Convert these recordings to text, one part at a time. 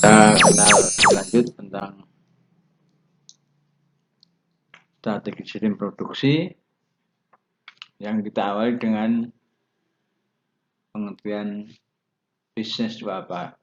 Kita lanjut tentang strategi sistem produksi yang kita awali dengan pengertian bisnis itu apa.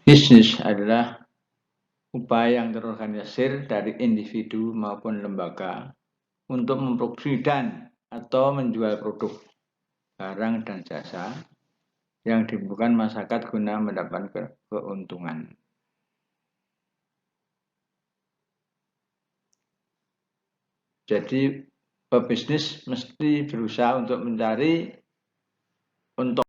Bisnis adalah upaya yang terorganisir dari individu maupun lembaga untuk memproduksi dan atau menjual produk, barang, dan jasa yang dibutuhkan masyarakat guna mendapatkan keuntungan. Jadi pebisnis mesti berusaha untuk mencari untung.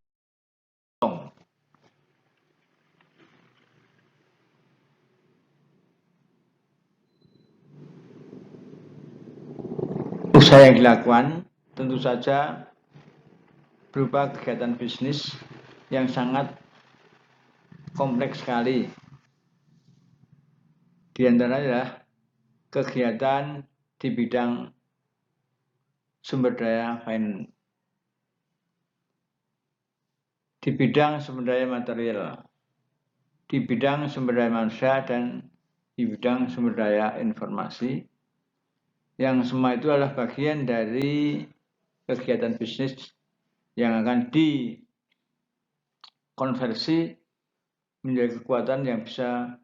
Usaha yang dilakukan tentu saja berupa kegiatan bisnis yang sangat kompleks sekali. Di antaranya adalah kegiatan di bidang sumber daya di bidang sumber daya material, di bidang sumber daya manusia, dan di bidang sumber daya informasi, yang semua itu adalah bagian dari kegiatan bisnis yang akan dikonversi menjadi kekuatan yang bisa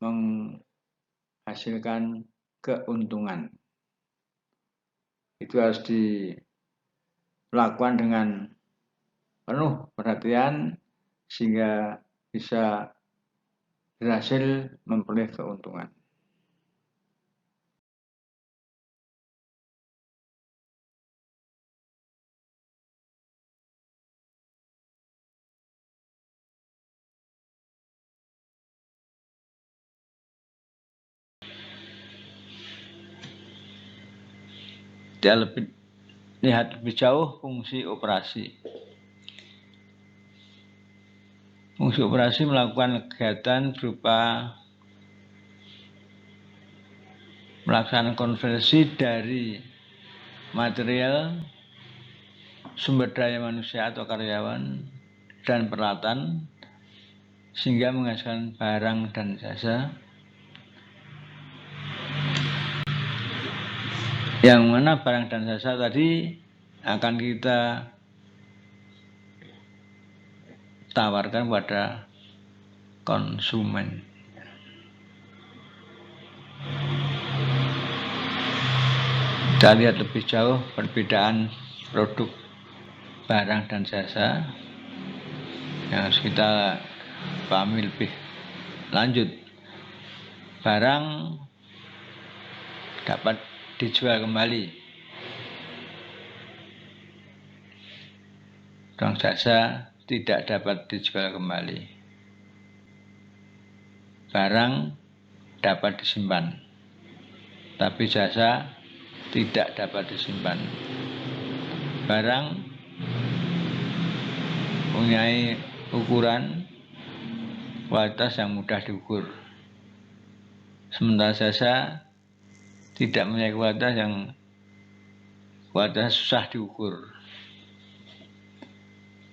menghasilkan keuntungan. Itu harus dilakukan dengan penuh perhatian sehingga bisa berhasil memperoleh keuntungan. Dia lihat lebih jauh fungsi operasi. Fungsi operasi melakukan kegiatan berupa melaksanakan konversi dari material, sumber daya manusia atau karyawan, dan peralatan sehingga menghasilkan barang dan jasa yang mana barang dan jasa tadi akan kita tawarkan pada konsumen. Kita lihat lebih jauh perbedaan produk, barang, dan jasa yang harus kita pahami lebih lanjut. Barang dapat dijual kembali, dan jasa tidak dapat dijual kembali. Barang dapat disimpan, tapi jasa tidak dapat disimpan. Barang mempunyai ukuran kualitas yang mudah diukur, sementara jasa tidak mempunyai kualitas susah diukur.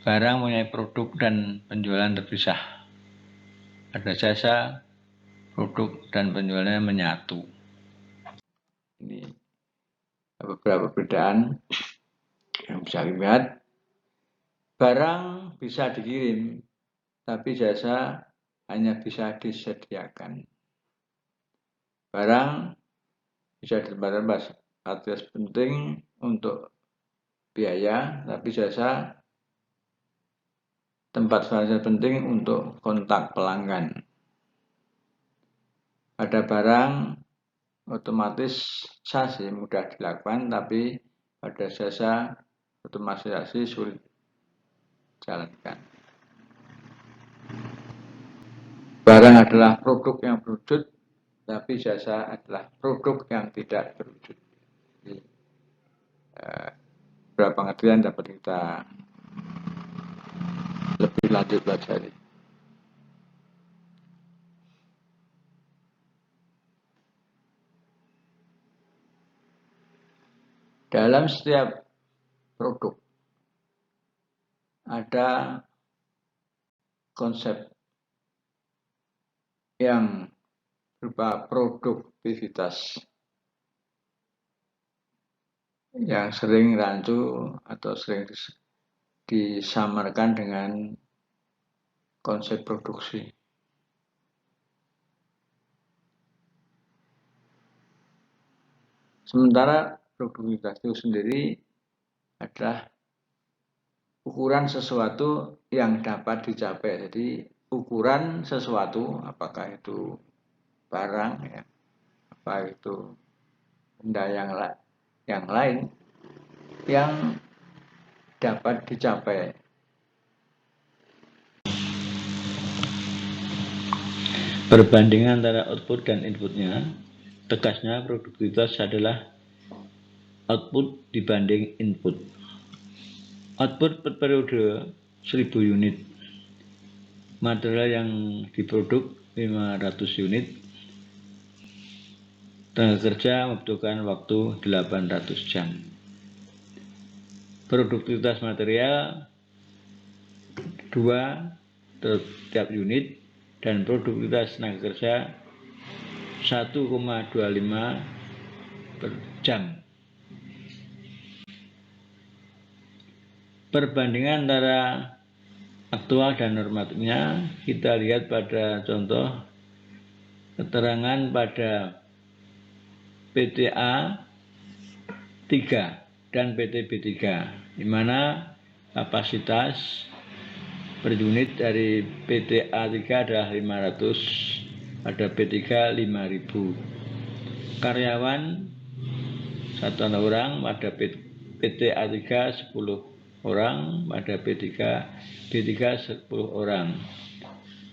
Barang mempunyai produk dan penjualan terpisah. Ada jasa, produk, dan penjualannya menyatu. Ini beberapa perbedaan yang bisa dilihat. Barang bisa dikirim, tapi jasa hanya bisa disediakan. Barang bisa ditambah atas penting untuk biaya, tapi jasa tempat fasilitas penting untuk kontak pelanggan. Ada barang otomatis mudah dilakukan, tapi pada jasa otomatisasi sulit dijalankan. Barang adalah produk yang berwujud, tapi jasa adalah produk yang tidak berwujud. Jadi, beberapa pengertian dapat kita lebih lanjut pelajari. Dalam setiap produk ada konsep yang berupa produktivitas yang sering rancu atau sering disamarkan dengan konsep produksi. Sementara produktivitas itu sendiri adalah ukuran sesuatu yang dapat dicapai. Jadi ukuran sesuatu, apakah itu barang, ya, apa itu benda yang lain yang dapat dicapai. Perbandingan antara output dan inputnya, tegasnya produktivitas adalah output dibanding input. Output per periode 1000 unit, material yang diproduk 500 unit, tenaga kerja membutuhkan waktu 800 jam. Produktivitas material 2 setiap unit dan produktivitas tenaga kerja 1,25 per jam. Perbandingan antara aktual dan normatifnya kita lihat pada contoh keterangan pada PTA 3 dan PTB 3, di mana kapasitas per unit dari PTA 3 adalah 500, pada P3 5000. Karyawan 1 orang, pada PTA 3 10 orang, pada B3 10 orang.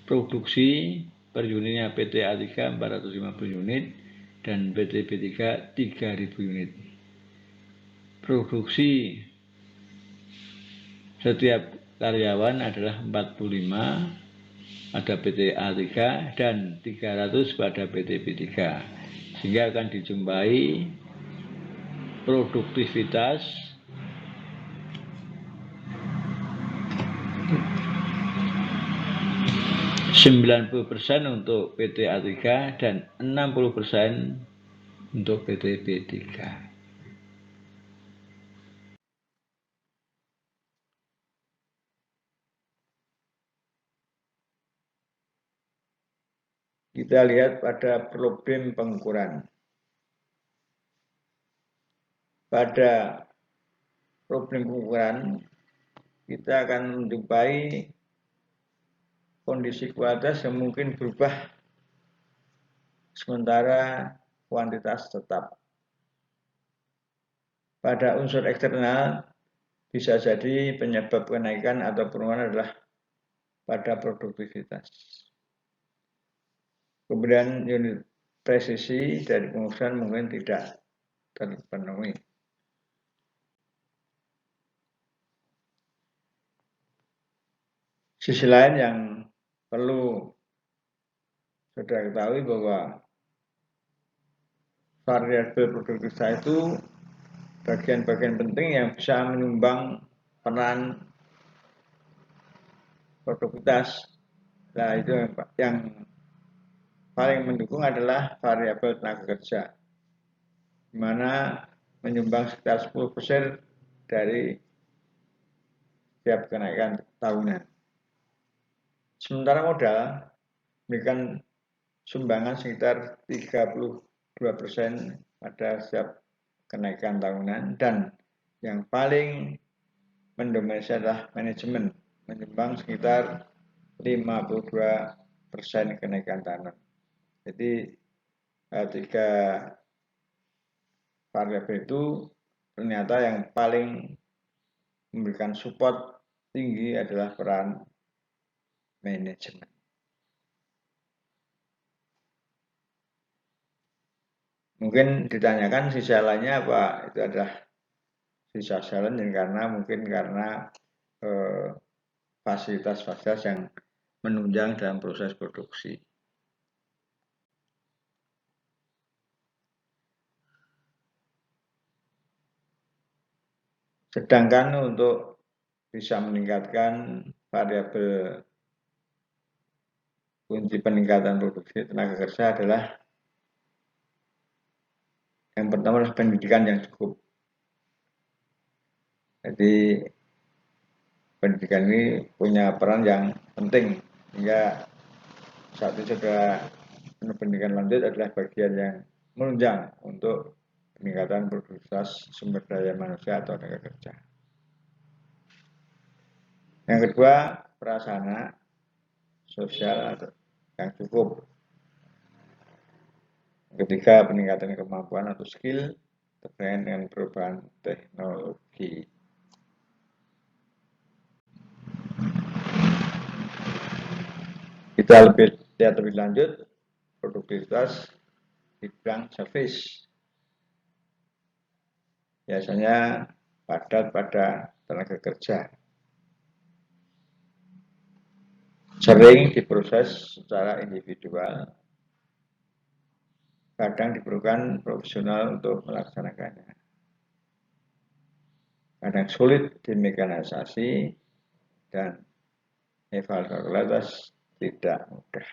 Produksi per unitnya PTA 3 450 unit dan PTB 3 3000 unit. Produksi setiap karyawan adalah 45 pada PTA 3 dan 300 pada PTB 3, sehingga akan dijumpai produktivitas 90% untuk PTA 3 dan 60% untuk PTB 3. Kita lihat pada problem pengukuran. Pada problem pengukuran, kita akan menjumpai kondisi kualitas yang mungkin berubah, sementara kuantitas tetap. Pada unsur eksternal, bisa jadi penyebab kenaikan atau penurunan adalah pada produktivitas. Kemudian unit presisi dari pengukuran mungkin tidak terpenuhi. Sisi lain yang perlu saudara ketahui bahwa variabel produktivitas itu bagian-bagian penting yang bisa menyumbang peran produktivitas. Nah, itu yang paling mendukung adalah variabel tenaga kerja, di mana menyumbang sekitar 10% dari setiap kenaikan tahunan. Sementara modal memberikan sumbangan sekitar 32% pada setiap kenaikan tahunan, dan yang paling mendominasi adalah manajemen, menyumbang sekitar 52% kenaikan tahunan. Jadi 3 variabel itu ternyata yang paling memberikan support tinggi adalah peran manajemen. Mungkin ditanyakan sisa lainnya apa? Itu adalah sisa challenge karena fasilitas-fasilitas yang menunjang dalam proses produksi. Sedangkan untuk bisa meningkatkan variabel kunci peningkatan produksi tenaga kerja adalah yang pertama adalah pendidikan yang cukup. Jadi pendidikan ini punya peran yang penting hingga saat itu sudah pendidikan lanjut adalah bagian yang menunjang untuk peningkatan produktivitas sumber daya manusia atau tenaga kerja. Yang kedua, prasarana sosial yang cukup. Ketiga, peningkatan kemampuan atau skill terkait dengan perubahan teknologi. Kita lihat lebih lanjut produktivitas di bidang service. Biasanya padat pada tenaga kerja. Sering diproses secara individual. Kadang diperlukan profesional untuk melaksanakannya. Kadang sulit dimekanisasi dan evaluasi tidak mudah.